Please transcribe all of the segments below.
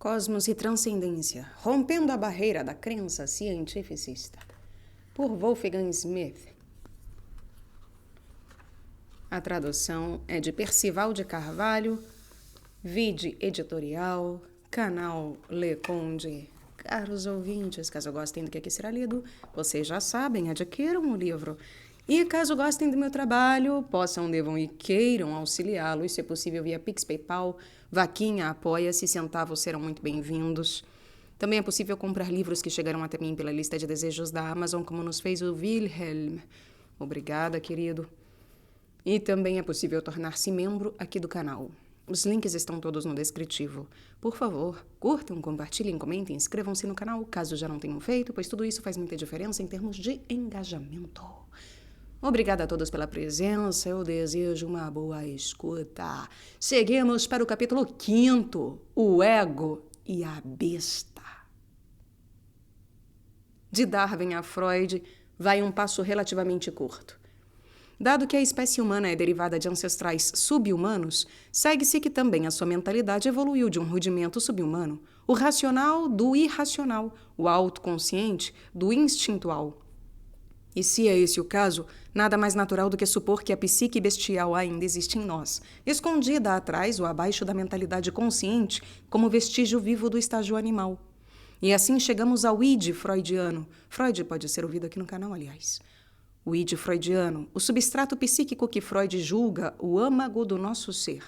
Cosmos e Transcendência, rompendo a barreira da crença cientificista, por Wolfgang Smith. A tradução é de Percival de Carvalho, vide editorial, canal Le Conde. Caros ouvintes, caso gostem do que aqui será lido, vocês já sabem, adquiram o livro. E caso gostem do meu trabalho, possam, devam e queiram auxiliá-los, se possível via Pix, PayPal, Vaquinha, Apoia-se, centavos serão muito bem-vindos. Também é possível comprar livros que chegaram até mim pela lista de desejos da Amazon, como nos fez o Wilhelm. Obrigada, querido. E também é possível tornar-se membro aqui do canal. Os links estão todos no descritivo. Por favor, curtam, compartilhem, comentem, inscrevam-se no canal, caso já não tenham feito, pois tudo isso faz muita diferença em termos de engajamento. Obrigada a todos pela presença, eu desejo uma boa escuta. Seguimos para o capítulo 5º, o ego e a besta. De Darwin a Freud, vai um passo relativamente curto. Dado que a espécie humana é derivada de ancestrais sub-humanos, segue-se que também a sua mentalidade evoluiu de um rudimento sub-humano, o racional do irracional, o autoconsciente do instintual. E se é esse o caso, nada mais natural do que supor que a psique bestial ainda existe em nós, escondida atrás ou abaixo da mentalidade consciente como vestígio vivo do estágio animal. E assim chegamos ao id freudiano. Freud pode ser ouvido aqui no canal, aliás. O id freudiano, o substrato psíquico que Freud julga o âmago do nosso ser.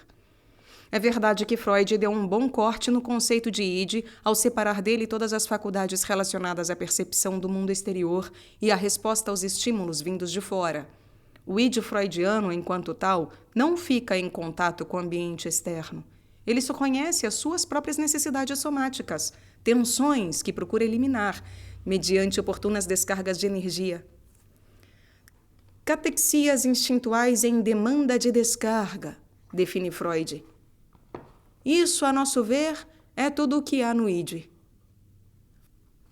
É verdade que Freud deu um bom corte no conceito de id ao separar dele todas as faculdades relacionadas à percepção do mundo exterior e à resposta aos estímulos vindos de fora. O id freudiano, enquanto tal, não fica em contato com o ambiente externo. Ele só conhece as suas próprias necessidades somáticas, tensões que procura eliminar, mediante oportunas descargas de energia. Catexias instintuais em demanda de descarga, define Freud. Isso, a nosso ver, é tudo o que há no id.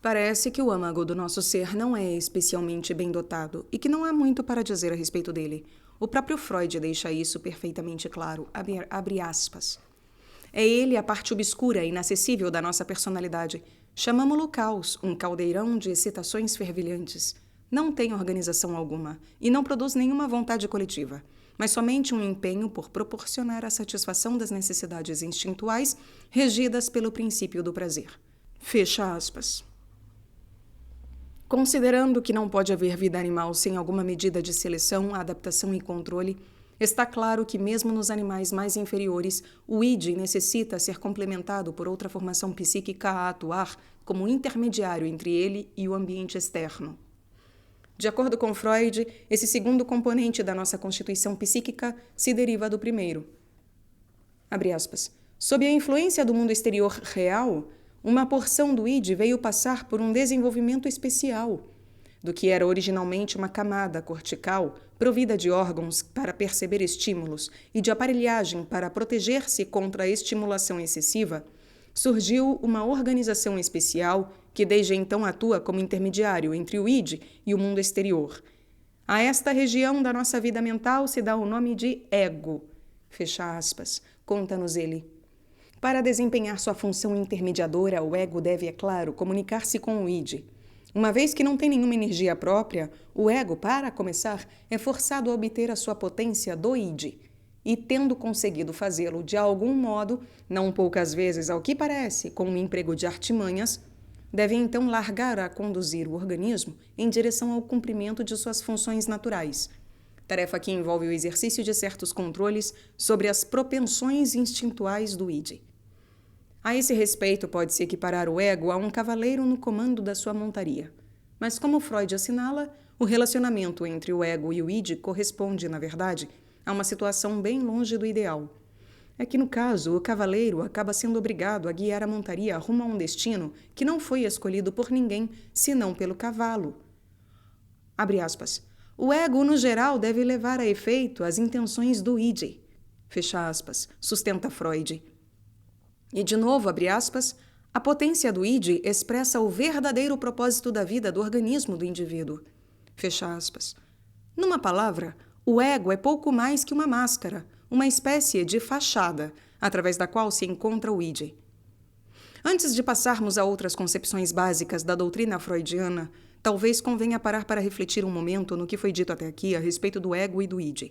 Parece que o âmago do nosso ser não é especialmente bem dotado e que não há muito para dizer a respeito dele. O próprio Freud deixa isso perfeitamente claro, abre aspas. É ele a parte obscura e inacessível da nossa personalidade. Chamamo-lo caos, um caldeirão de excitações fervilhantes. Não tem organização alguma e não produz nenhuma vontade coletiva, mas somente um empenho por proporcionar a satisfação das necessidades instintuais regidas pelo princípio do prazer. Fecha aspas. Considerando que não pode haver vida animal sem alguma medida de seleção, adaptação e controle, está claro que mesmo nos animais mais inferiores, o id necessita ser complementado por outra formação psíquica a atuar como intermediário entre ele e o ambiente externo. De acordo com Freud, esse segundo componente da nossa constituição psíquica se deriva do primeiro. Abre aspas. Sob a influência do mundo exterior real, uma porção do id veio passar por um desenvolvimento especial, do que era originalmente uma camada cortical provida de órgãos para perceber estímulos e de aparelhagem para proteger-se contra a estimulação excessiva, surgiu uma organização especial que desde então atua como intermediário entre o id e o mundo exterior. A esta região da nossa vida mental se dá o nome de ego. Fecha aspas, conta-nos ele. Para desempenhar sua função intermediadora, o ego deve, é claro, comunicar-se com o id. Uma vez que não tem nenhuma energia própria, o ego, para começar, é forçado a obter a sua potência do id. E, tendo conseguido fazê-lo de algum modo, não poucas vezes ao que parece, com um emprego de artimanhas, deve então largar a conduzir o organismo em direção ao cumprimento de suas funções naturais, tarefa que envolve o exercício de certos controles sobre as propensões instintuais do id. A esse respeito, pode-se equiparar o ego a um cavaleiro no comando da sua montaria. Mas, como Freud assinala, o relacionamento entre o ego e o id corresponde, na verdade, a uma situação bem longe do ideal. É que, no caso, o cavaleiro acaba sendo obrigado a guiar a montaria rumo a um destino que não foi escolhido por ninguém, senão pelo cavalo. Abre aspas. O ego, no geral, deve levar a efeito as intenções do id. Fecha aspas, sustenta Freud. E, de novo, abre aspas, a potência do id expressa o verdadeiro propósito da vida do organismo do indivíduo. Fecha aspas. Numa palavra, o ego é pouco mais que uma máscara, uma espécie de fachada, através da qual se encontra o id. Antes de passarmos a outras concepções básicas da doutrina freudiana, talvez convenha parar para refletir um momento no que foi dito até aqui a respeito do ego e do id.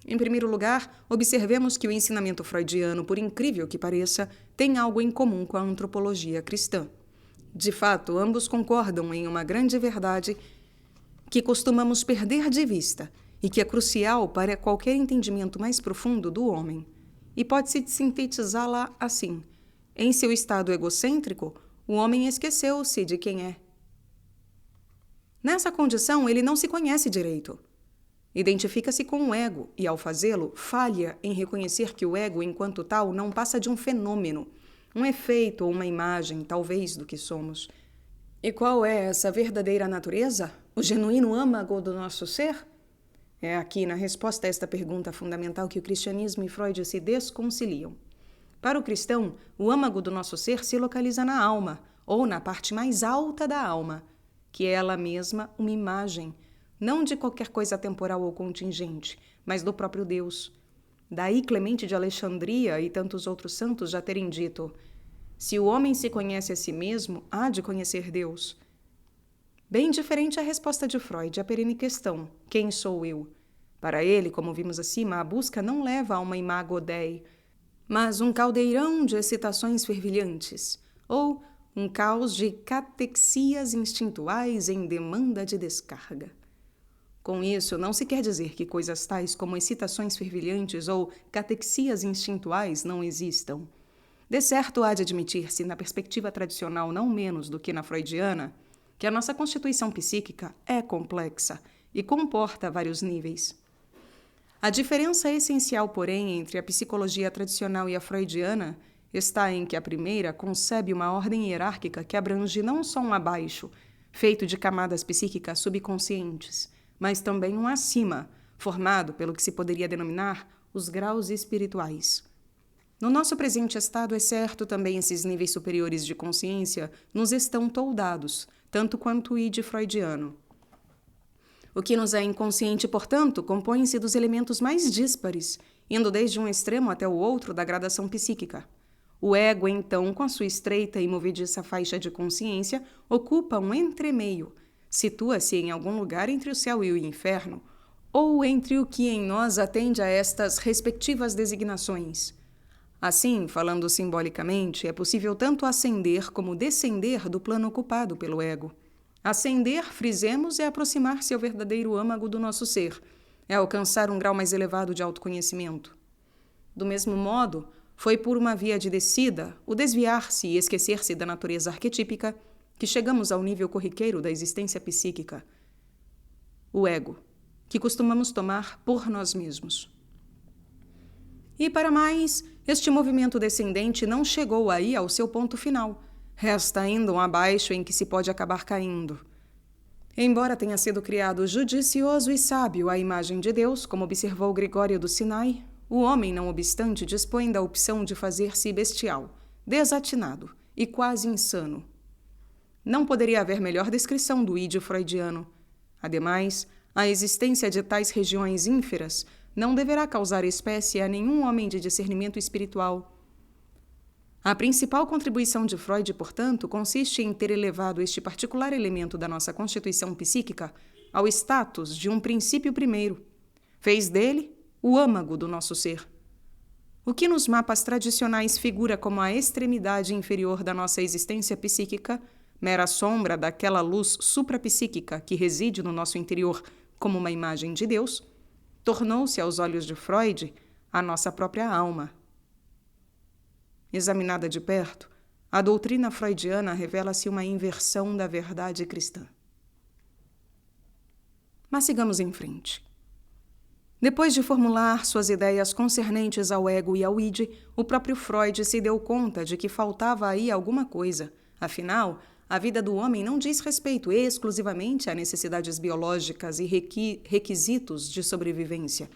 Em primeiro lugar, observemos que o ensinamento freudiano, por incrível que pareça, tem algo em comum com a antropologia cristã. De fato, ambos concordam em uma grande verdade que costumamos perder de vista e que é crucial para qualquer entendimento mais profundo do homem. E pode-se sintetizá-la assim: em seu estado egocêntrico, o homem esqueceu-se de quem é. Nessa condição, ele não se conhece direito. Identifica-se com o ego e, ao fazê-lo, falha em reconhecer que o ego, enquanto tal, não passa de um fenômeno, um efeito ou uma imagem, talvez, do que somos. E qual é essa verdadeira natureza? O genuíno âmago do nosso ser? É aqui, na resposta a esta pergunta fundamental, que o cristianismo e Freud se desconciliam. Para o cristão, o âmago do nosso ser se localiza na alma, ou na parte mais alta da alma, que é ela mesma uma imagem, não de qualquer coisa temporal ou contingente, mas do próprio Deus. Daí Clemente de Alexandria e tantos outros santos já terem dito: se o homem se conhece a si mesmo, há de conhecer Deus. Bem diferente a resposta de Freud à perene questão: quem sou eu? Para ele, como vimos acima, a busca não leva a uma imago Dei, mas um caldeirão de excitações fervilhantes, ou um caos de catexias instintuais em demanda de descarga. Com isso, não se quer dizer que coisas tais como excitações fervilhantes ou catexias instintuais não existam. De certo, há de admitir-se, na perspectiva tradicional não menos do que na freudiana, que a nossa constituição psíquica é complexa e comporta vários níveis. A diferença essencial, porém, entre a psicologia tradicional e a freudiana está em que a primeira concebe uma ordem hierárquica que abrange não só um abaixo, feito de camadas psíquicas subconscientes, mas também um acima, formado pelo que se poderia denominar os graus espirituais. No nosso presente estado, é certo, também esses níveis superiores de consciência nos estão toldados, tanto quanto o id freudiano. O que nos é inconsciente, portanto, compõe-se dos elementos mais díspares, indo desde um extremo até o outro da gradação psíquica. O ego, então, com a sua estreita e movediça faixa de consciência, ocupa um entremeio, situa-se em algum lugar entre o céu e o inferno, ou entre o que em nós atende a estas respectivas designações. Assim, falando simbolicamente, é possível tanto ascender como descender do plano ocupado pelo ego. Ascender, frisemos, é aproximar-se ao verdadeiro âmago do nosso ser, é alcançar um grau mais elevado de autoconhecimento. Do mesmo modo, foi por uma via de descida, o desviar-se e esquecer-se da natureza arquetípica, que chegamos ao nível corriqueiro da existência psíquica, o ego, que costumamos tomar por nós mesmos. E para mais, este movimento descendente não chegou aí ao seu ponto final. Resta ainda um abaixo em que se pode acabar caindo. Embora tenha sido criado judicioso e sábio à imagem de Deus, como observou Gregório do Sinai, o homem, não obstante, dispõe da opção de fazer-se bestial, desatinado e quase insano. Não poderia haver melhor descrição do id freudiano. Ademais, a existência de tais regiões ínferas não deverá causar espécie a nenhum homem de discernimento espiritual. A principal contribuição de Freud, portanto, consiste em ter elevado este particular elemento da nossa constituição psíquica ao status de um princípio primeiro. Fez dele o âmago do nosso ser. O que nos mapas tradicionais figura como a extremidade inferior da nossa existência psíquica, mera sombra daquela luz suprapsíquica que reside no nosso interior como uma imagem de Deus, tornou-se, aos olhos de Freud, a nossa própria alma. Examinada de perto, a doutrina freudiana revela-se uma inversão da verdade cristã. Mas sigamos em frente. Depois de formular suas ideias concernentes ao ego e ao id, o próprio Freud se deu conta de que faltava aí alguma coisa. Afinal, a vida do homem não diz respeito exclusivamente a necessidades biológicas e requisitos de sobrevivência.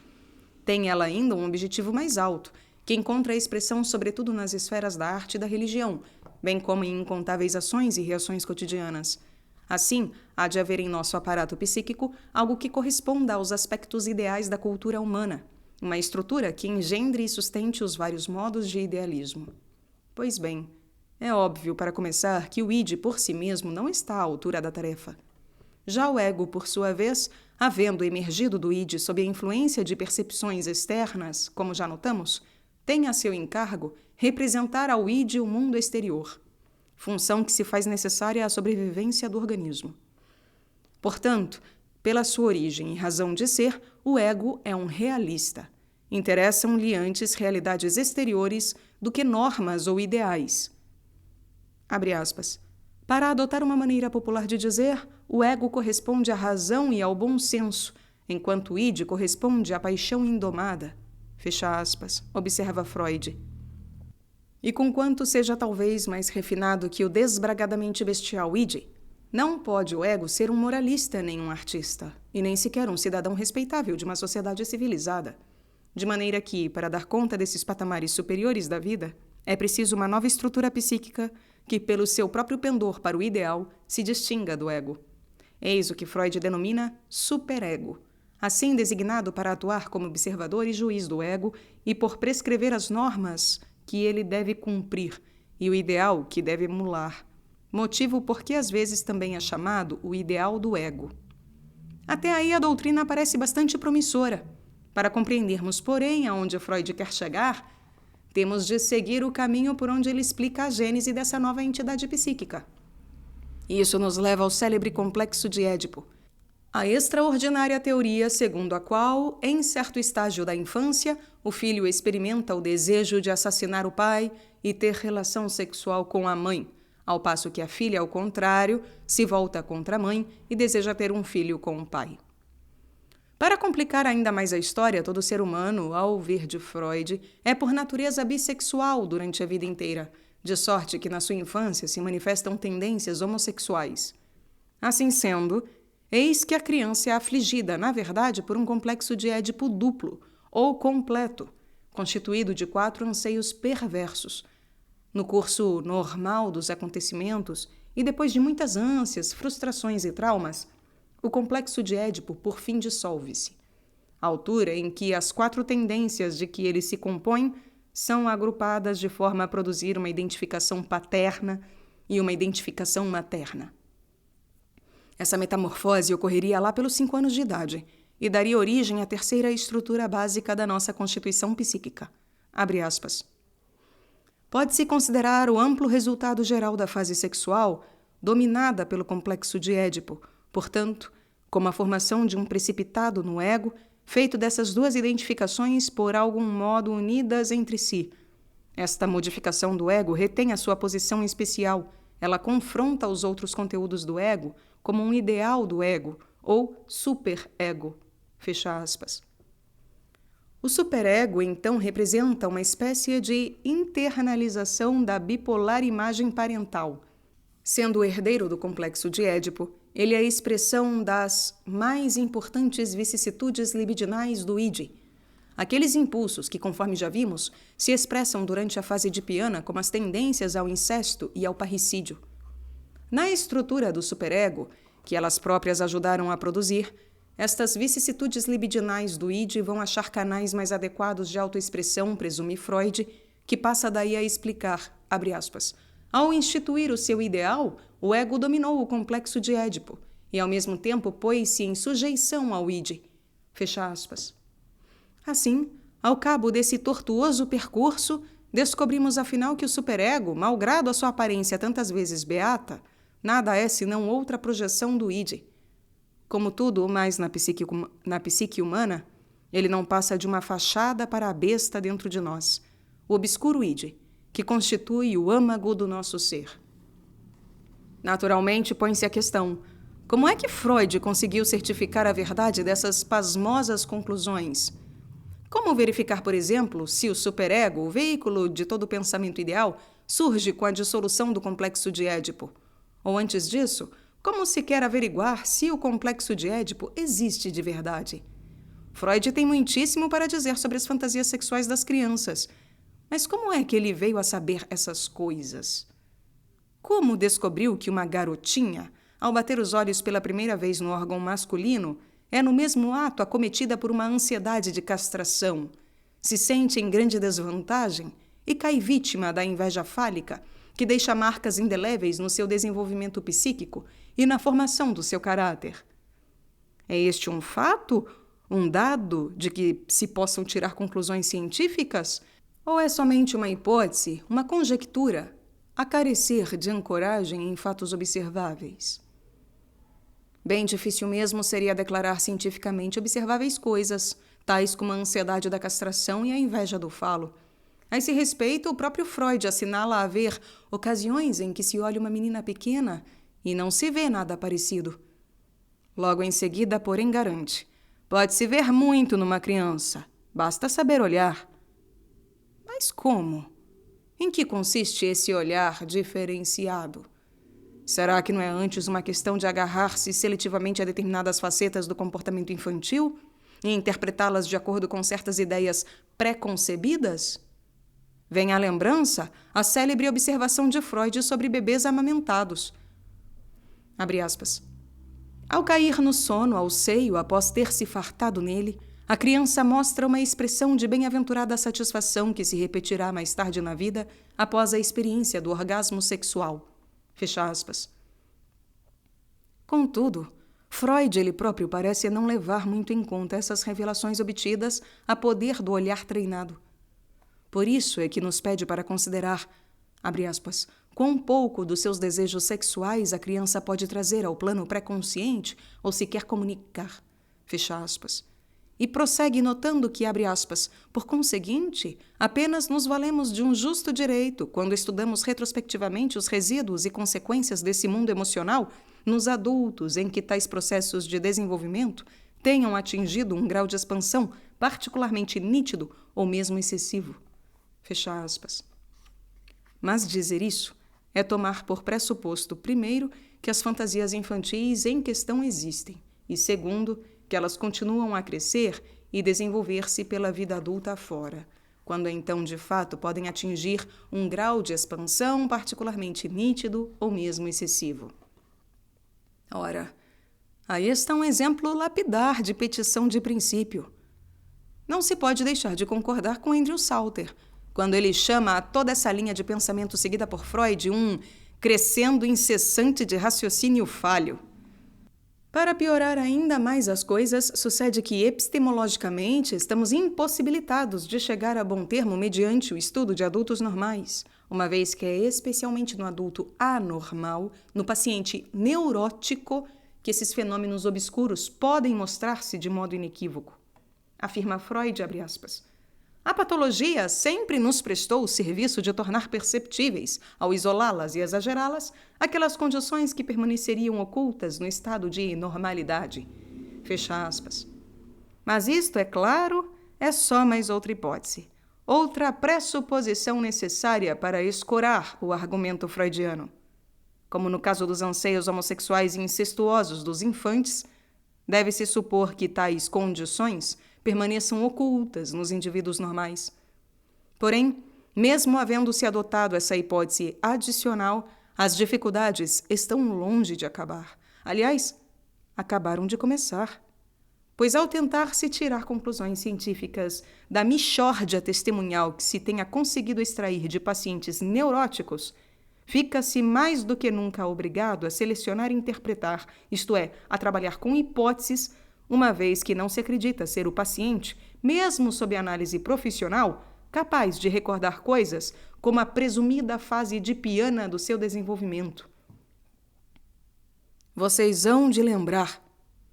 Tem ela ainda um objetivo mais alto, que encontra a expressão sobretudo nas esferas da arte e da religião, bem como em incontáveis ações e reações cotidianas. Assim, há de haver em nosso aparato psíquico algo que corresponda aos aspectos ideais da cultura humana, uma estrutura que engendre e sustente os vários modos de idealismo. Pois bem, É óbvio, para começar, que o id por si mesmo não está à altura da tarefa. Já o ego, por sua vez, havendo emergido do id sob a influência de percepções externas, como já notamos, tem a seu encargo representar ao id o mundo exterior, função que se faz necessária à sobrevivência do organismo. Portanto, pela sua origem e razão de ser, o ego é um realista. Interessam-lhe antes realidades exteriores do que normas ou ideais. Abre aspas. Para adotar uma maneira popular de dizer, o ego corresponde à razão e ao bom senso, enquanto o id corresponde à paixão indomada. Fecha aspas, observa Freud. E conquanto seja talvez mais refinado que o desbragadamente bestial id, não pode o ego ser um moralista nem um artista, e nem sequer um cidadão respeitável de uma sociedade civilizada. De maneira que, para dar conta desses patamares superiores da vida, é preciso uma nova estrutura psíquica que, pelo seu próprio pendor para o ideal, se distinga do ego. Eis o que Freud denomina superego, assim designado para atuar como observador e juiz do ego e por prescrever as normas que ele deve cumprir e o ideal que deve emular, motivo por que às vezes também é chamado o ideal do ego. Até aí a doutrina parece bastante promissora. Para compreendermos, porém, aonde Freud quer chegar, temos de seguir o caminho por onde ele explica a gênese dessa nova entidade psíquica. Isso nos leva ao célebre complexo de Édipo, a extraordinária teoria segundo a qual, em certo estágio da infância, o filho experimenta o desejo de assassinar o pai e ter relação sexual com a mãe, ao passo que a filha, ao contrário, se volta contra a mãe e deseja ter um filho com o pai. Para complicar ainda mais a história, todo ser humano, ao ver de Freud, é por natureza bissexual durante a vida inteira, de sorte que na sua infância se manifestam tendências homossexuais. Assim sendo, eis que a criança é afligida, na verdade, por um complexo de Édipo duplo, ou completo, constituído de 4 anseios perversos. No curso normal dos acontecimentos, e depois de muitas ânsias, frustrações e traumas, o complexo de Édipo, por fim, dissolve-se. A altura em que as 4 tendências de que ele se compõe são agrupadas de forma a produzir uma identificação paterna e uma identificação materna. Essa metamorfose ocorreria lá pelos 5 anos de idade e daria origem à terceira estrutura básica da nossa constituição psíquica. Abre aspas. Pode-se considerar o amplo resultado geral da fase sexual dominada pelo complexo de Édipo, portanto, como a formação de um precipitado no ego, feito dessas 2 identificações por algum modo unidas entre si. Esta modificação do ego retém a sua posição especial. Ela confronta os outros conteúdos do ego como um ideal do ego, ou superego. Fecha aspas. O superego, então, representa uma espécie de internalização da bipolar imagem parental. Sendo o herdeiro do complexo de Édipo, ele é a expressão das mais importantes vicissitudes libidinais do id. Aqueles impulsos que, conforme já vimos, se expressam durante a fase edipiana como as tendências ao incesto e ao parricídio. Na estrutura do superego, que elas próprias ajudaram a produzir, estas vicissitudes libidinais do id vão achar canais mais adequados de autoexpressão, presume Freud, que passa daí a explicar, abre aspas, ao instituir o seu ideal, o ego dominou o complexo de Édipo e, ao mesmo tempo, pôs-se em sujeição ao id. Fecha aspas. Assim, ao cabo desse tortuoso percurso, descobrimos afinal que o superego, malgrado a sua aparência tantas vezes beata, nada é senão outra projeção do id. Como tudo o mais na psique humana, ele não passa de uma fachada para a besta dentro de nós, o obscuro id, que constitui o âmago do nosso ser. Naturalmente, põe-se a questão: como é que Freud conseguiu certificar a verdade dessas pasmosas conclusões? Como verificar, por exemplo, se o superego, o veículo de todo o pensamento ideal, surge com a dissolução do complexo de Édipo? Ou antes disso, como se quer averiguar se o complexo de Édipo existe de verdade? Freud tem muitíssimo para dizer sobre as fantasias sexuais das crianças. Mas como é que ele veio a saber essas coisas? Como descobriu que uma garotinha, ao bater os olhos pela primeira vez no órgão masculino, é no mesmo ato acometida por uma ansiedade de castração, se sente em grande desvantagem e cai vítima da inveja fálica, que deixa marcas indeléveis no seu desenvolvimento psíquico e na formação do seu caráter. É este um fato, um dado de que se possam tirar conclusões científicas? Ou é somente uma hipótese, uma conjectura, a carecer de ancoragem em fatos observáveis? Bem difícil mesmo seria declarar cientificamente observáveis coisas, tais como a ansiedade da castração e a inveja do falo. A esse respeito, o próprio Freud assinala haver ocasiões em que se olha uma menina pequena e não se vê nada parecido. Logo em seguida, porém, garante: pode-se ver muito numa criança, basta saber olhar. Mas como? Em que consiste esse olhar diferenciado? Será que não é antes uma questão de agarrar-se seletivamente a determinadas facetas do comportamento infantil e interpretá-las de acordo com certas ideias pré-concebidas? Vem à lembrança a célebre observação de Freud sobre bebês amamentados. Abre aspas. Ao cair no sono ao seio após ter se fartado nele, a criança mostra uma expressão de bem-aventurada satisfação que se repetirá mais tarde na vida após a experiência do orgasmo sexual. Fecha aspas. Contudo, Freud ele próprio parece não levar muito em conta essas revelações obtidas a poder do olhar treinado. Por isso é que nos pede para considerar, abre aspas, quão pouco dos seus desejos sexuais a criança pode trazer ao plano pré-consciente ou sequer comunicar, fecha aspas. E prossegue notando que, abre aspas, por conseguinte, apenas nos valemos de um justo direito quando estudamos retrospectivamente os resíduos e consequências desse mundo emocional nos adultos em que tais processos de desenvolvimento tenham atingido um grau de expansão particularmente nítido ou mesmo excessivo. Fecha aspas. Mas dizer isso é tomar por pressuposto, primeiro, que as fantasias infantis em questão existem, e segundo, que elas continuam a crescer e desenvolver-se pela vida adulta afora, quando então, de fato, podem atingir um grau de expansão particularmente nítido ou mesmo excessivo. Ora, aí está um exemplo lapidar de petição de princípio. Não se pode deixar de concordar com Andrew Salter, quando ele chama a toda essa linha de pensamento seguida por Freud um crescendo incessante de raciocínio falho. Para piorar ainda mais as coisas, sucede que, epistemologicamente, estamos impossibilitados de chegar a bom termo mediante o estudo de adultos normais, uma vez que é especialmente no adulto anormal, no paciente neurótico, que esses fenômenos obscuros podem mostrar-se de modo inequívoco. Afirma Freud, abre aspas. A patologia sempre nos prestou o serviço de tornar perceptíveis, ao isolá-las e exagerá-las, aquelas condições que permaneceriam ocultas no estado de normalidade. Fecha aspas. Mas isto, é claro, é só mais outra hipótese. Outra pressuposição necessária para escorar o argumento freudiano. Como no caso dos anseios homossexuais e incestuosos dos infantes, deve-se supor que tais condições permaneçam ocultas nos indivíduos normais. Porém, mesmo havendo-se adotado essa hipótese adicional, as dificuldades estão longe de acabar. Aliás, acabaram de começar. Pois ao tentar se tirar conclusões científicas da mixórdia testemunhal que se tenha conseguido extrair de pacientes neuróticos, fica-se mais do que nunca obrigado a selecionar e interpretar, isto é, a trabalhar com hipóteses, uma vez que não se acredita ser o paciente, mesmo sob análise profissional, capaz de recordar coisas como a presumida fase dipiana do seu desenvolvimento. Vocês hão de lembrar,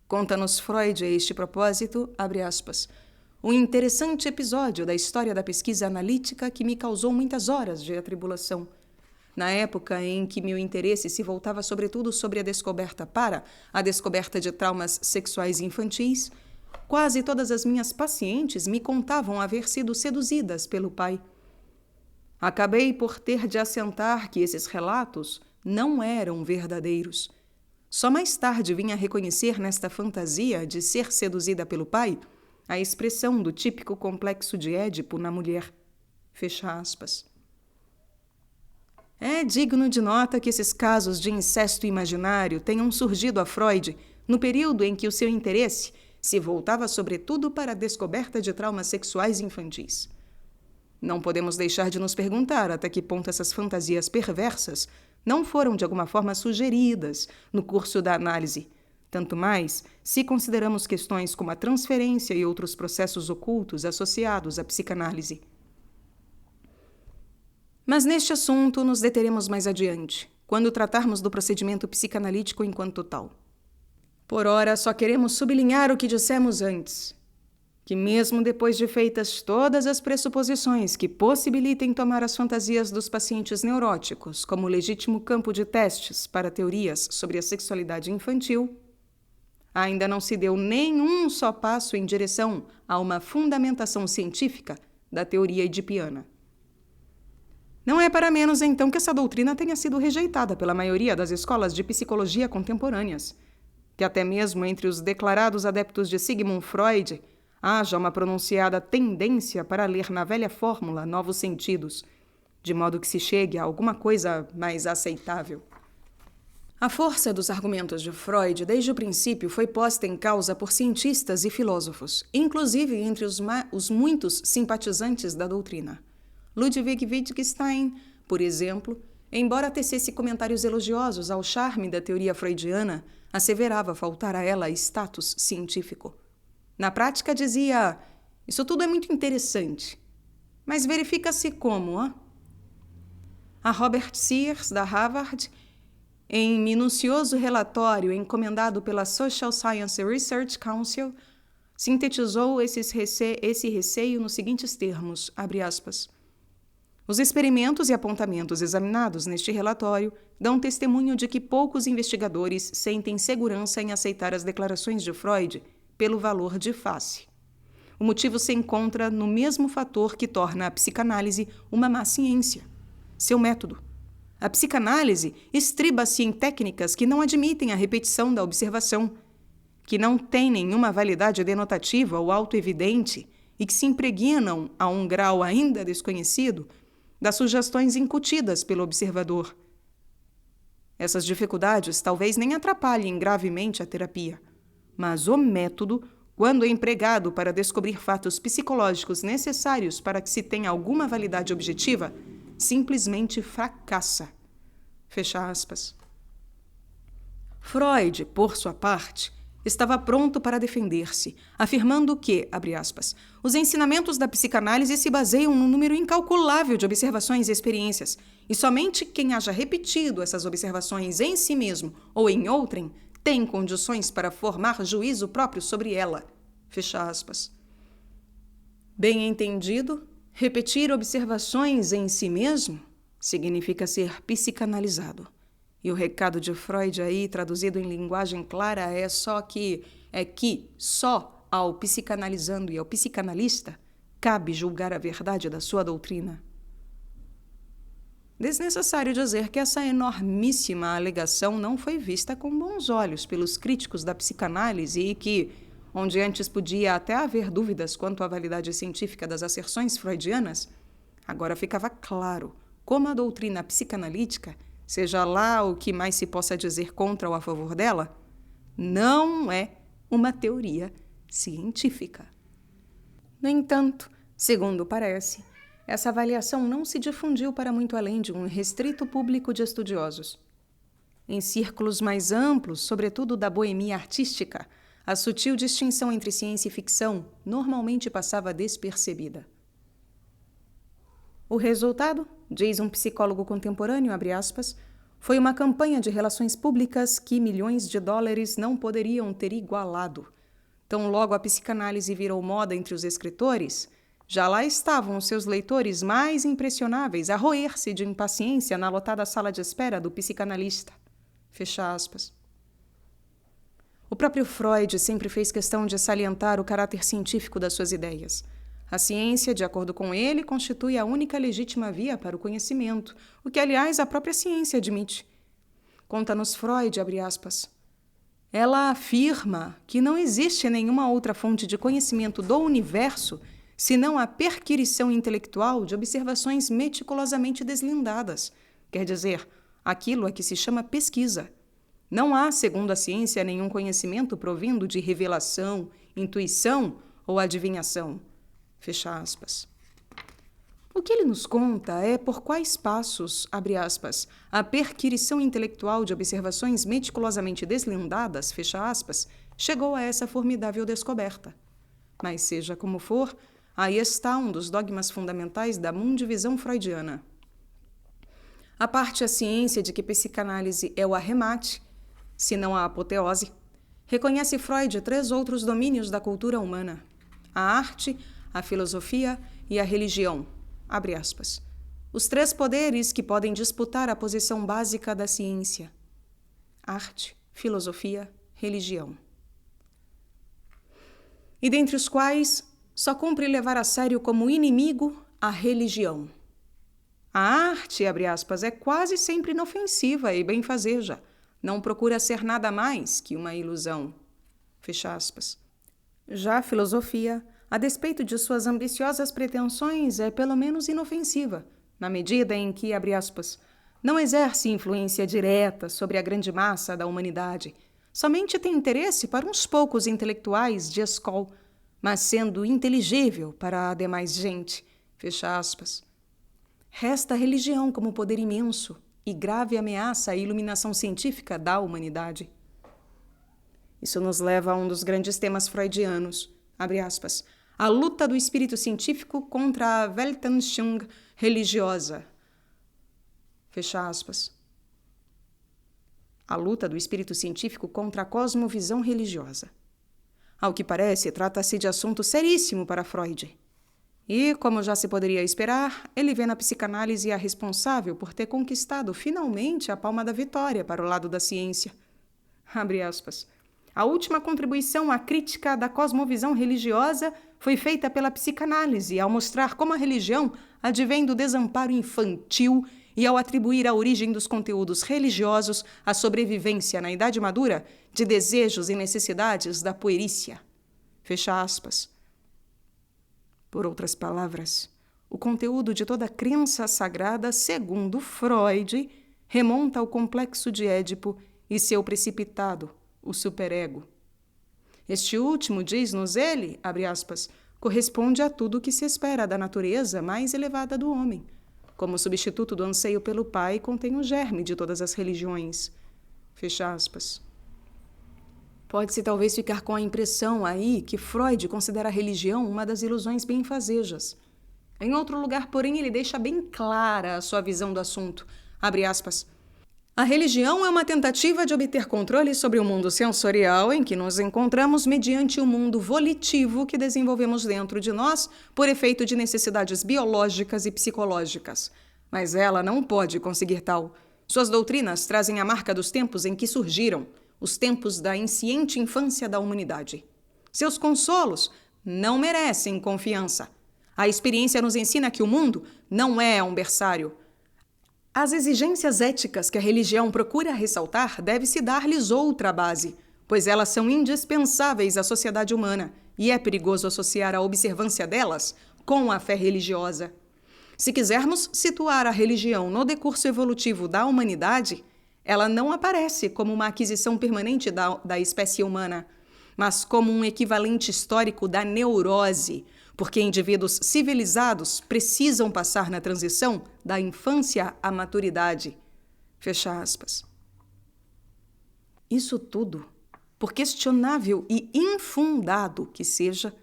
conta-nos Freud a este propósito, abre aspas, um interessante episódio da história da pesquisa analítica que me causou muitas horas de atribulação. Na época em que meu interesse se voltava sobretudo sobre a descoberta de traumas sexuais infantis, quase todas as minhas pacientes me contavam haver sido seduzidas pelo pai. Acabei por ter de assentar que esses relatos não eram verdadeiros. Só mais tarde vim a reconhecer nesta fantasia de ser seduzida pelo pai a expressão do típico complexo de Édipo na mulher. Fecha aspas. É digno de nota que esses casos de incesto imaginário tenham surgido a Freud no período em que o seu interesse se voltava sobretudo para a descoberta de traumas sexuais infantis. Não podemos deixar de nos perguntar até que ponto essas fantasias perversas não foram de alguma forma sugeridas no curso da análise, tanto mais se consideramos questões como a transferência e outros processos ocultos associados à psicanálise. Mas neste assunto nos deteremos mais adiante, quando tratarmos do procedimento psicanalítico enquanto tal. Por ora, só queremos sublinhar o que dissemos antes, que mesmo depois de feitas todas as pressuposições que possibilitem tomar as fantasias dos pacientes neuróticos como legítimo campo de testes para teorias sobre a sexualidade infantil, ainda não se deu nenhum só passo em direção a uma fundamentação científica da teoria edipiana. Não é para menos, então, que essa doutrina tenha sido rejeitada pela maioria das escolas de psicologia contemporâneas, que até mesmo entre os declarados adeptos de Sigmund Freud haja uma pronunciada tendência para ler na velha fórmula novos sentidos, de modo que se chegue a alguma coisa mais aceitável. A força dos argumentos de Freud desde o princípio foi posta em causa por cientistas e filósofos, inclusive entre os muitos simpatizantes da doutrina. Ludwig Wittgenstein, por exemplo, embora tecesse comentários elogiosos ao charme da teoria freudiana, asseverava faltar a ela status científico. Na prática dizia, isso tudo é muito interessante, mas verifica-se como, A Robert Sears, da Harvard, em minucioso relatório encomendado pela Social Science Research Council, sintetizou esse receio nos seguintes termos, abre aspas, os experimentos e apontamentos examinados neste relatório dão testemunho de que poucos investigadores sentem segurança em aceitar as declarações de Freud pelo valor de face. O motivo se encontra no mesmo fator que torna a psicanálise uma má ciência, seu método. A psicanálise estriba-se em técnicas que não admitem a repetição da observação, que não têm nenhuma validade denotativa ou autoevidente e que se impregnam, a um grau ainda desconhecido, das sugestões incutidas pelo observador. Essas dificuldades talvez nem atrapalhem gravemente a terapia, mas o método, quando empregado para descobrir fatos psicológicos necessários para que se tenha alguma validade objetiva, simplesmente fracassa. Fecha aspas. Freud, por sua parte, estava pronto para defender-se, afirmando que, abre aspas, os ensinamentos da psicanálise se baseiam num número incalculável de observações e experiências, e somente quem haja repetido essas observações em si mesmo ou em outrem tem condições para formar juízo próprio sobre ela. Fecha aspas. Bem entendido, repetir observações em si mesmo significa ser psicanalizado. E o recado de Freud aí, traduzido em linguagem clara, é que só ao psicanalizando e ao psicanalista cabe julgar a verdade da sua doutrina. Desnecessário dizer que essa enormíssima alegação não foi vista com bons olhos pelos críticos da psicanálise e que, onde antes podia até haver dúvidas quanto à validade científica das asserções freudianas, agora ficava claro como a doutrina psicanalítica, seja lá o que mais se possa dizer contra ou a favor dela, não é uma teoria científica. No entanto, segundo parece, essa avaliação não se difundiu para muito além de um restrito público de estudiosos. Em círculos mais amplos, sobretudo da boemia artística, a sutil distinção entre ciência e ficção normalmente passava despercebida. O resultado, diz um psicólogo contemporâneo, abre aspas, foi uma campanha de relações públicas que milhões de dólares não poderiam ter igualado. Tão logo a psicanálise virou moda entre os escritores, já lá estavam os seus leitores mais impressionáveis a roer-se de impaciência na lotada sala de espera do psicanalista. Fecha aspas. O próprio Freud sempre fez questão de salientar o caráter científico das suas ideias. A ciência, de acordo com ele, constitui a única legítima via para o conhecimento, o que, aliás, a própria ciência admite. Conta-nos Freud, abre aspas, ela afirma que não existe nenhuma outra fonte de conhecimento do universo senão a perquirição intelectual de observações meticulosamente deslindadas, quer dizer, aquilo a que se chama pesquisa. Não há, segundo a ciência, nenhum conhecimento provindo de revelação, intuição ou adivinhação. Fecha aspas. O que ele nos conta é por quais passos, abre aspas, a perquirição intelectual de observações meticulosamente deslindadas, fecha aspas, chegou a essa formidável descoberta. Mas seja como for, aí está um dos dogmas fundamentais da mundivisão freudiana. A parte a ciência de que psicanálise é o arremate, se não a apoteose, reconhece Freud 3 outros domínios da cultura humana: a arte, a filosofia e a religião, abre aspas. Os 3 poderes que podem disputar a posição básica da ciência: arte, filosofia, religião. E dentre os quais só cumpre levar a sério como inimigo a religião. A arte, abre aspas, é quase sempre inofensiva e benfazeja. Não procura ser nada mais que uma ilusão. Fecha aspas. Já a filosofia, a despeito de suas ambiciosas pretensões, é pelo menos inofensiva, na medida em que, abre aspas, não exerce influência direta sobre a grande massa da humanidade. Somente tem interesse para uns poucos intelectuais de escola, mas sendo inteligível para a demais gente. Fecha aspas. Resta a religião como poder imenso e grave ameaça à iluminação científica da humanidade. Isso nos leva a um dos grandes temas freudianos, abre aspas, a luta do espírito científico contra a Weltanschauung religiosa. Fecha aspas. A luta do espírito científico contra a cosmovisão religiosa. Ao que parece, trata-se de assunto seríssimo para Freud. E, como já se poderia esperar, ele vê na psicanálise a responsável por ter conquistado finalmente a palma da vitória para o lado da ciência. Abre aspas. A última contribuição à crítica da cosmovisão religiosa foi feita pela psicanálise ao mostrar como a religião advém do desamparo infantil e ao atribuir a origem dos conteúdos religiosos à sobrevivência na idade madura de desejos e necessidades da puerícia. Fecha aspas. Por outras palavras, o conteúdo de toda crença sagrada, segundo Freud, remonta ao complexo de Édipo e seu precipitado, o superego. Este último, diz-nos ele, abre aspas, corresponde a tudo o que se espera da natureza mais elevada do homem. Como substituto do anseio pelo pai, contém o germe de todas as religiões. Fecha aspas. Pode-se talvez ficar com a impressão aí que Freud considera a religião uma das ilusões benfazejas. Em outro lugar, porém, ele deixa bem clara a sua visão do assunto. Abre aspas. A religião é uma tentativa de obter controle sobre o mundo sensorial em que nos encontramos mediante o mundo volitivo que desenvolvemos dentro de nós por efeito de necessidades biológicas e psicológicas. Mas ela não pode conseguir tal. Suas doutrinas trazem a marca dos tempos em que surgiram, os tempos da inciente infância da humanidade. Seus consolos não merecem confiança. A experiência nos ensina que o mundo não é um berçário. As exigências éticas que a religião procura ressaltar deve-se dar-lhes outra base, pois elas são indispensáveis à sociedade humana e é perigoso associar a observância delas com a fé religiosa. Se quisermos situar a religião no decurso evolutivo da humanidade, ela não aparece como uma aquisição permanente da espécie humana, mas como um equivalente histórico da neurose, porque indivíduos civilizados precisam passar na transição da infância à maturidade. Fecha aspas. Isso tudo, por questionável e infundado que seja,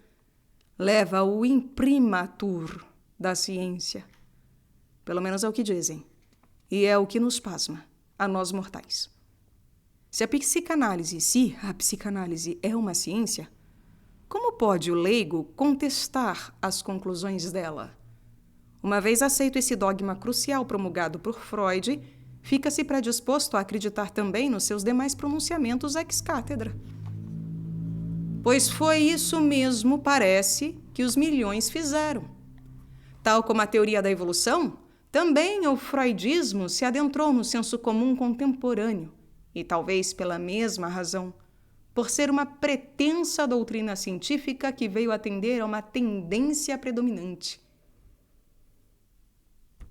leva ao imprimatur da ciência. Pelo menos é o que dizem, e é o que nos pasma a nós mortais. Se a psicanálise é uma ciência, como pode o leigo contestar as conclusões dela? Uma vez aceito esse dogma crucial promulgado por Freud, fica-se predisposto a acreditar também nos seus demais pronunciamentos ex cátedra. Pois foi isso mesmo, parece, que os milhões fizeram. Tal como a teoria da evolução, também o freudismo se adentrou no senso comum contemporâneo, e talvez pela mesma razão, por ser uma pretensa doutrina científica que veio atender a uma tendência predominante.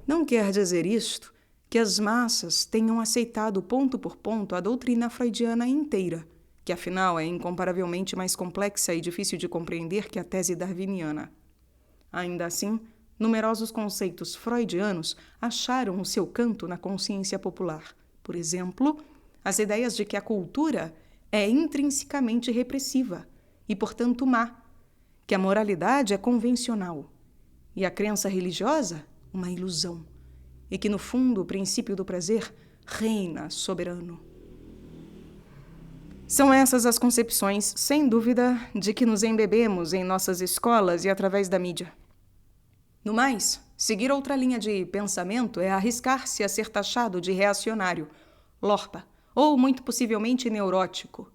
Não quer dizer isto que as massas tenham aceitado ponto por ponto a doutrina freudiana inteira, que afinal é incomparavelmente mais complexa e difícil de compreender que a tese darwiniana. Ainda assim, numerosos conceitos freudianos acharam o seu canto na consciência popular. Por exemplo, as ideias de que a cultura é intrinsecamente repressiva e, portanto, má, que a moralidade é convencional e a crença religiosa uma ilusão, e que, no fundo, o princípio do prazer reina soberano. São essas as concepções, sem dúvida, de que nos embebemos em nossas escolas e através da mídia. No mais, seguir outra linha de pensamento é arriscar-se a ser taxado de reacionário, lorpa ou, muito possivelmente, neurótico.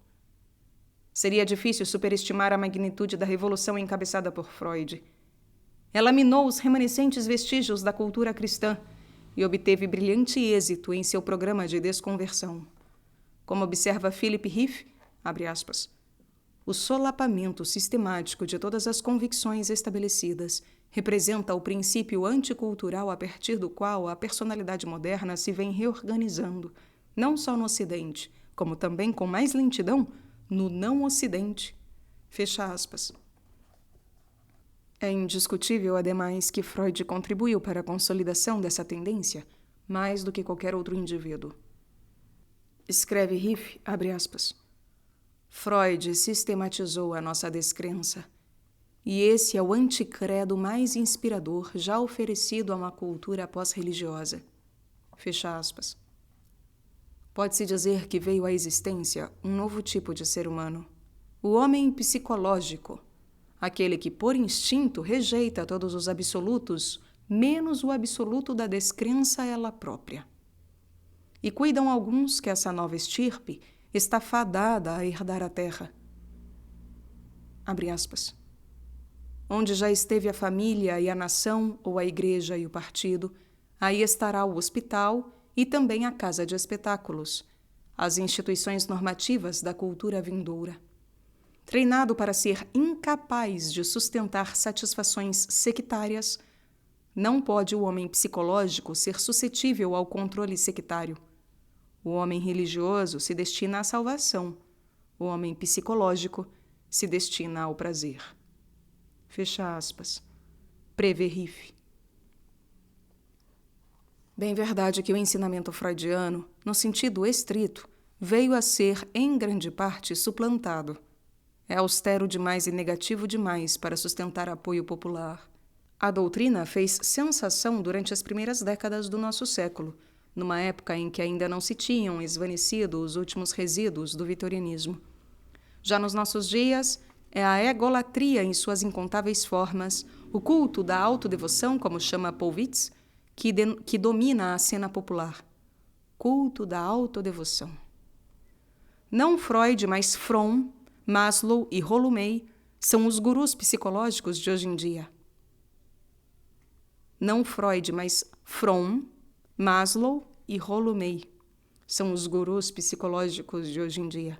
Seria difícil superestimar a magnitude da revolução encabeçada por Freud. Ela minou os remanescentes vestígios da cultura cristã e obteve brilhante êxito em seu programa de desconversão. Como observa Philip Rieff, abre aspas, o solapamento sistemático de todas as convicções estabelecidas representa o princípio anticultural a partir do qual a personalidade moderna se vem reorganizando, não só no Ocidente, como também com mais lentidão no não-Ocidente. Fecha aspas. É indiscutível, ademais, que Freud contribuiu para a consolidação dessa tendência mais do que qualquer outro indivíduo. Escreve Rieff, abre aspas, Freud sistematizou a nossa descrença, e esse é o anticredo mais inspirador já oferecido a uma cultura pós-religiosa. Fecha aspas. Pode-se dizer que veio à existência um novo tipo de ser humano, o homem psicológico, aquele que, por instinto, rejeita todos os absolutos, menos o absoluto da descrença ela própria. E cuidam alguns que essa nova estirpe está fadada a herdar a terra. Abre aspas. Onde já esteve a família e a nação, ou a igreja e o partido, aí estará o hospital e também a casa de espetáculos, as instituições normativas da cultura vindoura. Treinado para ser incapaz de sustentar satisfações sectárias, não pode o homem psicológico ser suscetível ao controle sectário. O homem religioso se destina à salvação. O homem psicológico se destina ao prazer. Fecha aspas. Prevê Rieff. Bem verdade que o ensinamento freudiano, no sentido estrito, veio a ser, em grande parte, suplantado. É austero demais e negativo demais para sustentar apoio popular. A doutrina fez sensação durante as primeiras décadas do nosso século, numa época em que ainda não se tinham esvanecido os últimos resíduos do vitorianismo. Já nos nossos dias, é a egolatria em suas incontáveis formas, o culto da autodevoção, como chama Polwitz, que domina a cena popular. Culto da autodevoção. Não Freud, mas Fromm, Maslow e Rollo May são os gurus psicológicos de hoje em dia. Não Freud, mas Fromm, Maslow e Rollo May são os gurus psicológicos de hoje em dia.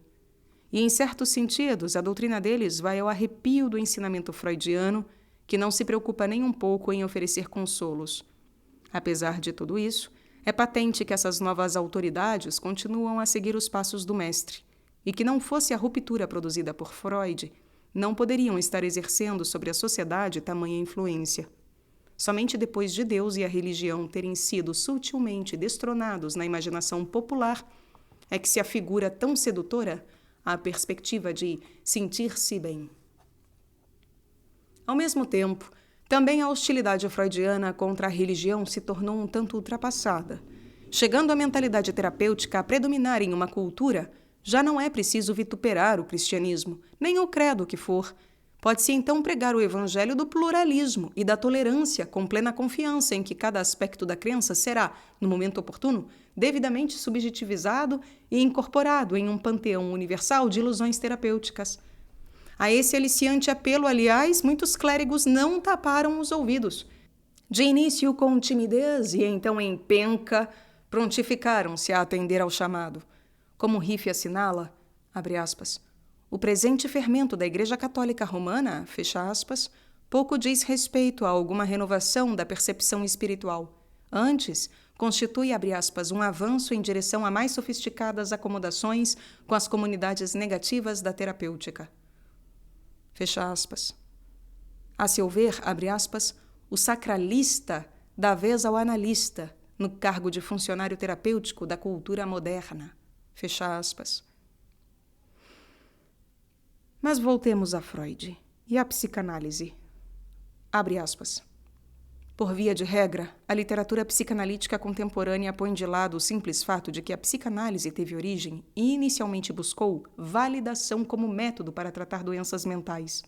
E, em certos sentidos, a doutrina deles vai ao arrepio do ensinamento freudiano, que não se preocupa nem um pouco em oferecer consolos. Apesar de tudo isso, é patente que essas novas autoridades continuam a seguir os passos do mestre, e que não fosse a ruptura produzida por Freud, não poderiam estar exercendo sobre a sociedade tamanha influência. Somente depois de Deus e a religião terem sido sutilmente destronados na imaginação popular é que se afigura tão sedutora a perspectiva de sentir-se bem. Ao mesmo tempo, também a hostilidade freudiana contra a religião se tornou um tanto ultrapassada. Chegando a mentalidade terapêutica a predominar em uma cultura, já não é preciso vituperar o cristianismo, nem o credo que for. Pode-se então pregar o evangelho do pluralismo e da tolerância, com plena confiança em que cada aspecto da crença será, no momento oportuno, devidamente subjetivizado e incorporado em um panteão universal de ilusões terapêuticas. A esse aliciante apelo, aliás, muitos clérigos não taparam os ouvidos. De início com timidez e então em penca, prontificaram-se a atender ao chamado. Como Rieff assinala, abre aspas, o presente fermento da Igreja Católica Romana, fecha aspas, pouco diz respeito a alguma renovação da percepção espiritual. Antes, constitui, abre aspas, um avanço em direção a mais sofisticadas acomodações com as comunidades negativas da terapêutica. Fecha aspas. A seu ver, abre aspas, o sacralista dá vez ao analista no cargo de funcionário terapêutico da cultura moderna. Fecha aspas. Mas voltemos a Freud e à psicanálise. Abre aspas. Por via de regra, a literatura psicanalítica contemporânea põe de lado o simples fato de que a psicanálise teve origem e inicialmente buscou validação como método para tratar doenças mentais.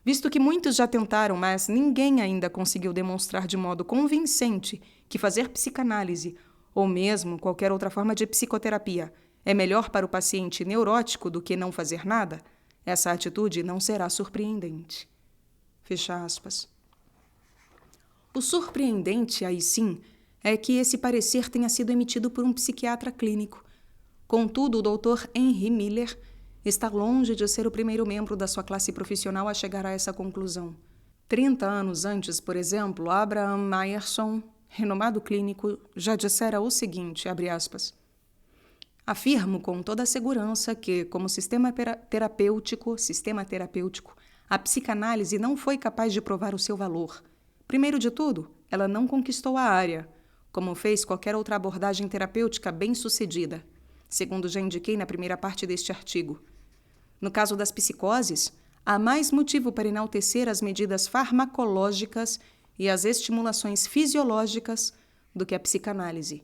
Visto que muitos já tentaram, mas ninguém ainda conseguiu demonstrar de modo convincente que fazer psicanálise, ou mesmo qualquer outra forma de psicoterapia, é melhor para o paciente neurótico do que não fazer nada, essa atitude não será surpreendente. Fecha aspas. O surpreendente, aí sim, é que esse parecer tenha sido emitido por um psiquiatra clínico. Contudo, o Dr. Henry Miller está longe de ser o primeiro membro da sua classe profissional a chegar a essa conclusão. 30 anos antes, por exemplo, Abraham Myerson, renomado clínico, já dissera o seguinte, abre aspas, afirmo com toda a segurança que, como sistema terapêutico, a psicanálise não foi capaz de provar o seu valor. Primeiro de tudo, ela não conquistou a área, como fez qualquer outra abordagem terapêutica bem-sucedida, segundo já indiquei na primeira parte deste artigo. No caso das psicoses, há mais motivo para enaltecer as medidas farmacológicas e as estimulações fisiológicas do que a psicanálise.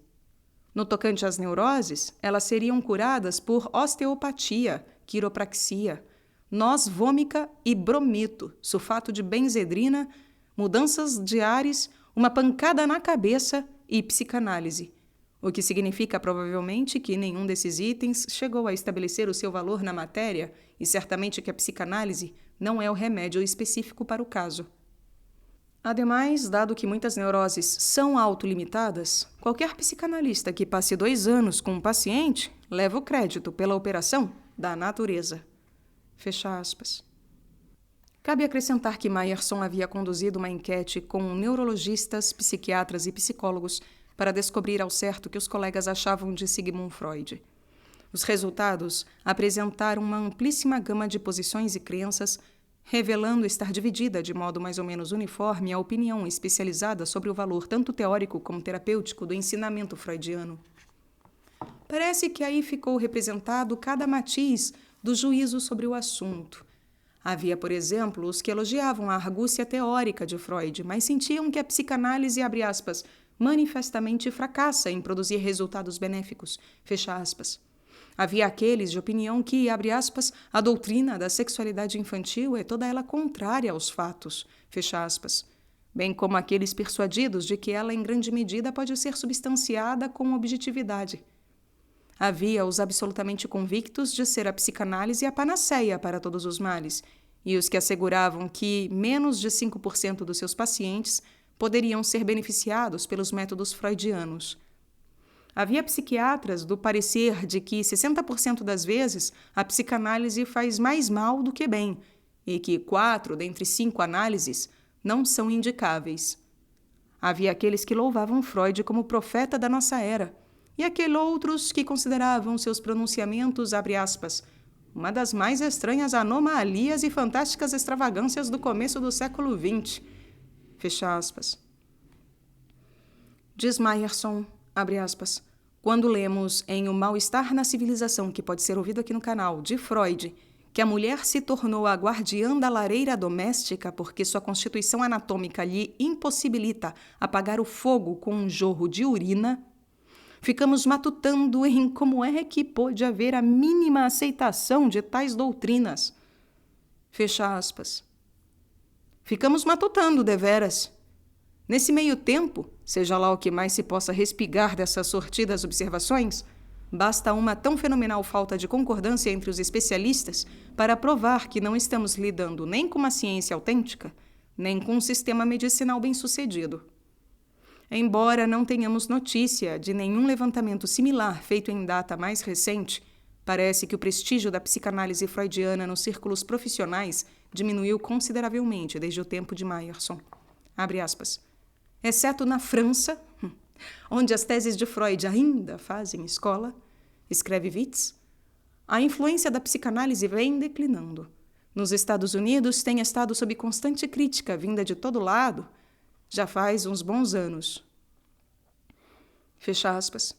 No tocante às neuroses, elas seriam curadas por osteopatia, quiropraxia, noz vômica e bromito, sulfato de benzedrina, mudanças de ares, uma pancada na cabeça e psicanálise, o que significa provavelmente que nenhum desses itens chegou a estabelecer o seu valor na matéria e certamente que a psicanálise não é o remédio específico para o caso. Ademais, dado que muitas neuroses são autolimitadas, qualquer psicanalista que passe 2 anos com um paciente leva o crédito pela operação da natureza. Fecha aspas. Cabe acrescentar que Myerson havia conduzido uma enquete com neurologistas, psiquiatras e psicólogos para descobrir ao certo o que os colegas achavam de Sigmund Freud. Os resultados apresentaram uma amplíssima gama de posições e crenças, revelando estar dividida de modo mais ou menos uniforme a opinião especializada sobre o valor tanto teórico como terapêutico do ensinamento freudiano. Parece que aí ficou representado cada matiz do juízo sobre o assunto. Havia, por exemplo, os que elogiavam a argúcia teórica de Freud, mas sentiam que a psicanálise, abre aspas, manifestamente fracassa em produzir resultados benéficos, fecha aspas. Havia aqueles de opinião que, abre aspas, a doutrina da sexualidade infantil é toda ela contrária aos fatos, fecha aspas, bem como aqueles persuadidos de que ela, em grande medida, pode ser substanciada com objetividade. Havia os absolutamente convictos de ser a psicanálise a panaceia para todos os males, e os que asseguravam que menos de 5% dos seus pacientes poderiam ser beneficiados pelos métodos freudianos. Havia psiquiatras do parecer de que 60% das vezes a psicanálise faz mais mal do que bem, e que 4 dentre 5 análises não são indicáveis. Havia aqueles que louvavam Freud como profeta da nossa era, e aqueles outros que consideravam seus pronunciamentos, abre aspas, uma das mais estranhas anomalias e fantásticas extravagâncias do começo do século XX, fecha aspas. Diz Myerson, abre aspas, quando lemos em O Mal-Estar na Civilização, que pode ser ouvido aqui no canal, de Freud, que a mulher se tornou a guardiã da lareira doméstica porque sua constituição anatômica lhe impossibilita apagar o fogo com um jorro de urina, ficamos matutando em como é que pôde haver a mínima aceitação de tais doutrinas. Fecha aspas. Ficamos matutando, deveras. Nesse meio tempo, seja lá o que mais se possa respigar dessas sortidas observações, basta uma tão fenomenal falta de concordância entre os especialistas para provar que não estamos lidando nem com uma ciência autêntica, nem com um sistema medicinal bem-sucedido. Embora não tenhamos notícia de nenhum levantamento similar feito em data mais recente, parece que o prestígio da psicanálise freudiana nos círculos profissionais diminuiu consideravelmente desde o tempo de Myerson. Abre aspas. Exceto na França, onde as teses de Freud ainda fazem escola, escreve Witz, a influência da psicanálise vem declinando. Nos Estados Unidos tem estado sob constante crítica vinda de todo lado, Já faz uns bons anos. Fecha aspas.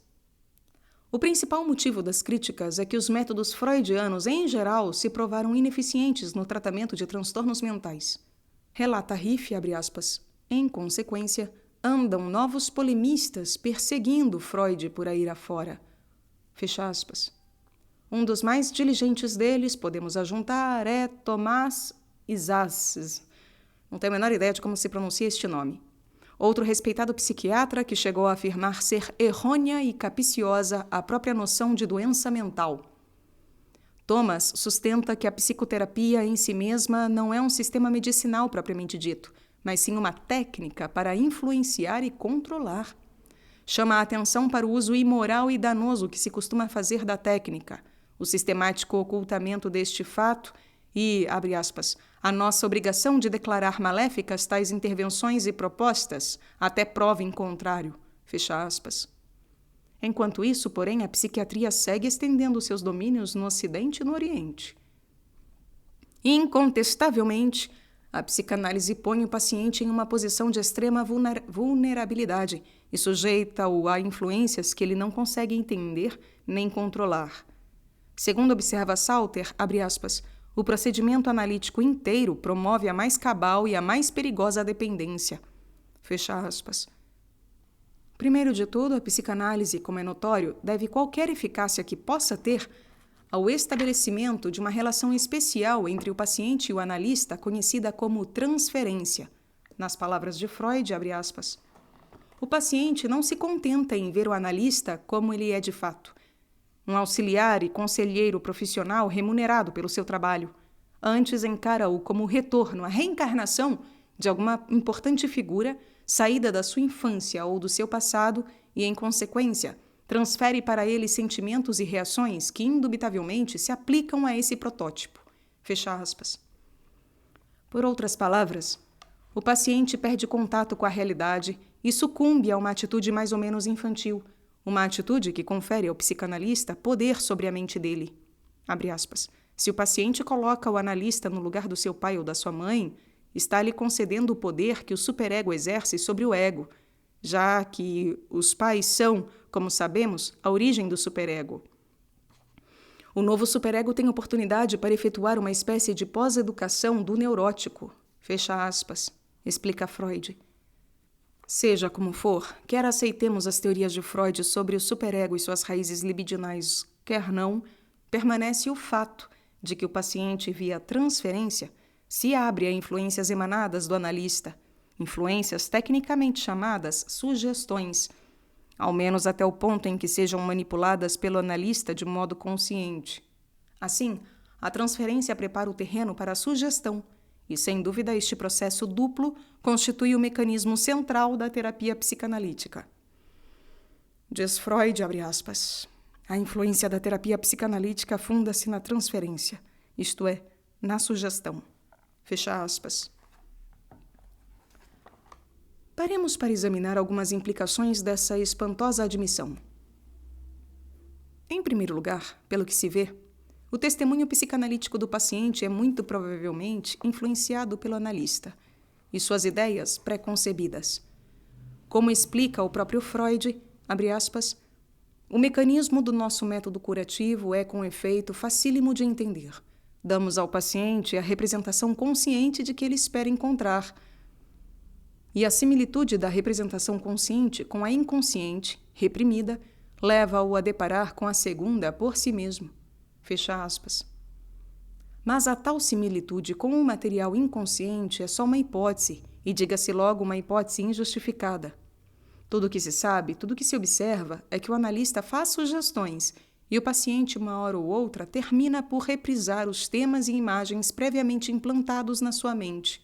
O principal motivo das críticas é que os métodos freudianos, em geral, se provaram ineficientes no tratamento de transtornos mentais. Relata Riff, abre aspas. Em consequência, andam novos polemistas perseguindo Freud por aí afora. Fecha aspas. Um dos mais diligentes deles, podemos ajuntar, é Tomás Isaacs. Não tenho a menor ideia de como se pronuncia este nome. Outro respeitado psiquiatra que chegou a afirmar ser errônea e capciosa a própria noção de doença mental. Thomas sustenta que a psicoterapia em si mesma não é um sistema medicinal propriamente dito, mas sim uma técnica para influenciar e controlar. Chama a atenção para o uso imoral e danoso que se costuma fazer da técnica, o sistemático ocultamento deste fato e, abre aspas, a nossa obrigação de declarar maléficas tais intervenções e propostas, até prova em contrário, fecha aspas. Enquanto isso, porém, a psiquiatria segue estendendo seus domínios no Ocidente e no Oriente. Incontestavelmente, a psicanálise põe o paciente em uma posição de extrema vulnerabilidade e sujeita-o a influências que ele não consegue entender nem controlar. Segundo observa Salter, abre aspas, o procedimento analítico inteiro promove a mais cabal e a mais perigosa dependência. Fecha aspas. Primeiro de tudo, a psicanálise, como é notório, deve qualquer eficácia que possa ter ao estabelecimento de uma relação especial entre o paciente e o analista, conhecida como transferência. Nas palavras de Freud, abre aspas, o paciente não se contenta em ver o analista como ele é de fato, um auxiliar e conselheiro profissional remunerado pelo seu trabalho. Antes encara-o como retorno, a reencarnação de alguma importante figura saída da sua infância ou do seu passado e, em consequência, transfere para ele sentimentos e reações que, indubitavelmente, se aplicam a esse protótipo. Fecha aspas. Por outras palavras, o paciente perde contato com a realidade e sucumbe a uma atitude mais ou menos infantil, uma atitude que confere ao psicanalista poder sobre a mente dele. Abre aspas. Se o paciente coloca o analista no lugar do seu pai ou da sua mãe, está lhe concedendo o poder que o superego exerce sobre o ego, já que os pais são, como sabemos, a origem do superego. O novo superego tem oportunidade para efetuar uma espécie de pós-educação do neurótico. Fecha aspas, explica Freud. Seja como for, quer aceitemos as teorias de Freud sobre o superego e suas raízes libidinais, quer não, permanece o fato de que o paciente, via transferência, se abre a influências emanadas do analista, influências tecnicamente chamadas sugestões, ao menos até o ponto em que sejam manipuladas pelo analista de modo consciente. Assim, a transferência prepara o terreno para a sugestão, e, sem dúvida, este processo duplo constitui o mecanismo central da terapia psicanalítica. Diz Freud, abre aspas, a influência da terapia psicanalítica funda-se na transferência, isto é, na sugestão. Fecha aspas. Paremos para examinar algumas implicações dessa espantosa admissão. Em primeiro lugar, pelo que se vê, o testemunho psicanalítico do paciente é muito provavelmente influenciado pelo analista e suas ideias pré-concebidas. Como explica o próprio Freud, abre aspas, o mecanismo do nosso método curativo é, com efeito, facílimo de entender. Damos ao paciente a representação consciente de que ele espera encontrar. E a similitude da representação consciente com a inconsciente, reprimida, leva-o a deparar com a segunda por si mesmo. Fecha aspas. Mas a tal similitude com o material inconsciente é só uma hipótese, e diga-se logo uma hipótese injustificada. Tudo o que se sabe, tudo o que se observa é que o analista faz sugestões e o paciente, uma hora ou outra, termina por reprisar os temas e imagens previamente implantados na sua mente.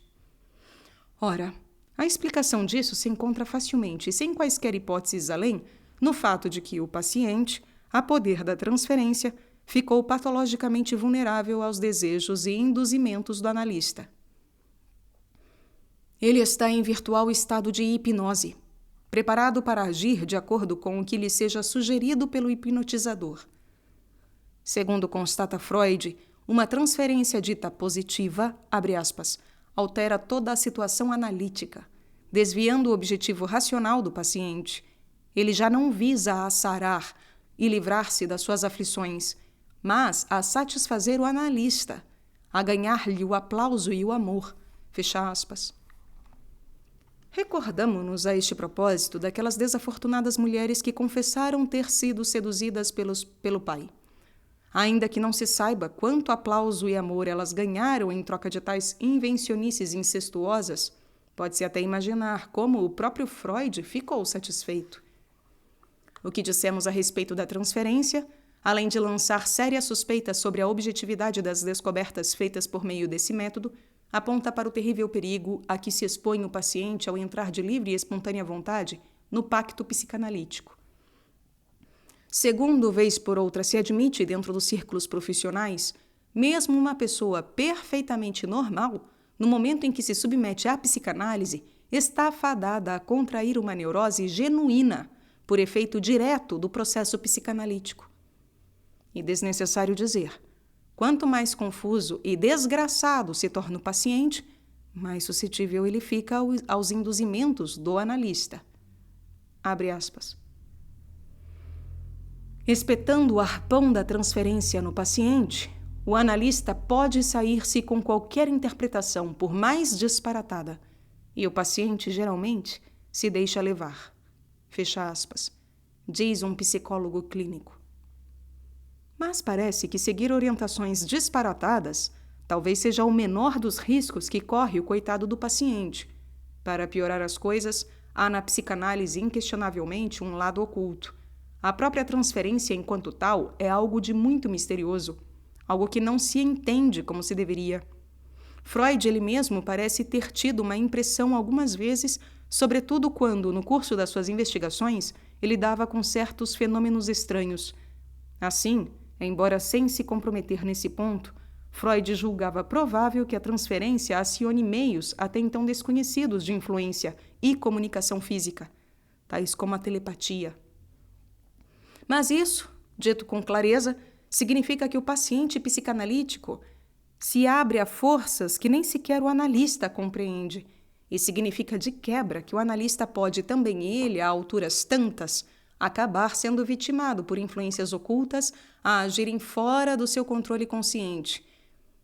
Ora, a explicação disso se encontra facilmente e sem quaisquer hipóteses além no fato de que o paciente, a poder da transferência, ficou patologicamente vulnerável aos desejos e induzimentos do analista. Ele está em virtual estado de hipnose, preparado para agir de acordo com o que lhe seja sugerido pelo hipnotizador. Segundo constata Freud, uma transferência dita positiva, abre aspas, altera toda a situação analítica, desviando o objetivo racional do paciente. Ele já não visa a sarar e livrar-se das suas aflições, mas a satisfazer o analista, a ganhar-lhe o aplauso e o amor. Fecha aspas. Recordamo-nos a este propósito daquelas desafortunadas mulheres que confessaram ter sido seduzidas pelo pai. Ainda que não se saiba quanto aplauso e amor elas ganharam em troca de tais invencionices incestuosas, pode-se até imaginar como o próprio Freud ficou satisfeito. O que dissemos a respeito da transferência, além de lançar sérias suspeitas sobre a objetividade das descobertas feitas por meio desse método, aponta para o terrível perigo a que se expõe o paciente ao entrar de livre e espontânea vontade no pacto psicanalítico. Segundo, vez por outra, se admite dentro dos círculos profissionais, mesmo uma pessoa perfeitamente normal, no momento em que se submete à psicanálise, está fadada a contrair uma neurose genuína, por efeito direto do processo psicanalítico. E desnecessário dizer, quanto mais confuso e desgraçado se torna o paciente, mais suscetível ele fica aos induzimentos do analista. Abre aspas. Espetando o arpão da transferência no paciente, o analista pode sair-se com qualquer interpretação, por mais disparatada, e o paciente, geralmente, se deixa levar. Fecha aspas, diz um psicólogo clínico. Mas parece que seguir orientações disparatadas talvez seja o menor dos riscos que corre o coitado do paciente. Para piorar as coisas, há na psicanálise inquestionavelmente um lado oculto. A própria transferência, enquanto tal, é algo de muito misterioso, algo que não se entende como se deveria. Freud ele mesmo parece ter tido uma impressão algumas vezes, sobretudo quando, no curso das suas investigações, ele dava com certos fenômenos estranhos. Assim, embora sem se comprometer nesse ponto, Freud julgava provável que a transferência acione meios até então desconhecidos de influência e comunicação física, tais como a telepatia. Mas isso, dito com clareza, significa que o paciente psicanalítico se abre a forças que nem sequer o analista compreende, e significa de quebra que o analista pode também ele, a alturas tantas, acabar sendo vitimado por influências ocultas a agirem fora do seu controle consciente,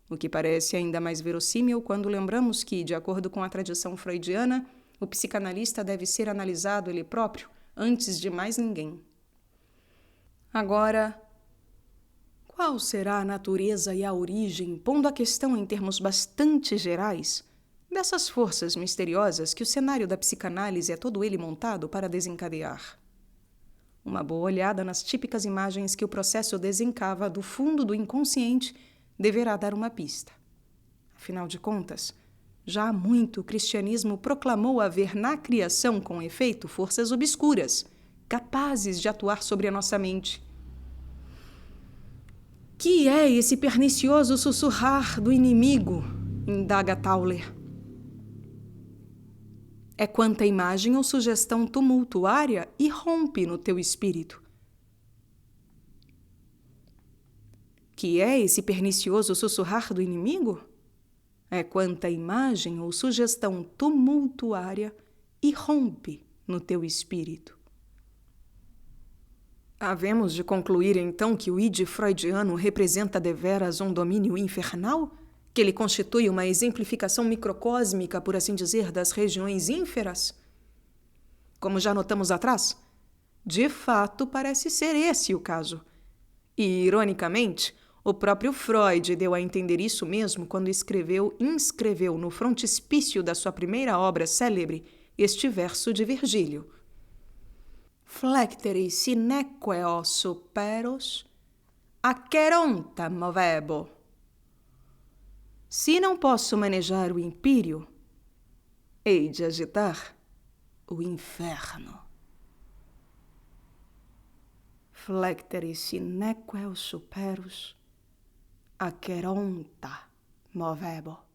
o que parece ainda mais verossímil quando lembramos que, de acordo com a tradição freudiana, o psicanalista deve ser analisado ele próprio antes de mais ninguém. Agora, qual será a natureza e a origem, pondo a questão em termos bastante gerais, dessas forças misteriosas que o cenário da psicanálise é todo ele montado para desencadear? Uma boa olhada nas típicas imagens que o processo desencava do fundo do inconsciente deverá dar uma pista. Afinal de contas, já há muito o cristianismo proclamou haver na criação, com efeito, forças obscuras, capazes de atuar sobre a nossa mente. Que é esse pernicioso sussurrar do inimigo? Indaga Tauler. É quanta imagem ou sugestão tumultuária irrompe no teu espírito. Que é esse pernicioso sussurrar do inimigo? É quanta imagem ou sugestão tumultuária irrompe no teu espírito. Havemos de concluir, então, que o id freudiano representa deveras um domínio infernal? Que ele constitui uma exemplificação microcósmica, por assim dizer, das regiões ínferas? Como já notamos atrás, de fato parece ser esse o caso. E, ironicamente, o próprio Freud deu a entender isso mesmo quando inscreveu no frontispício da sua primeira obra célebre este verso de Virgílio. Flectere sineque superos, aqueronta movebo. Se não posso manejar o império, hei de agitar o inferno. Flectere sineque superos, aqueronta movebo.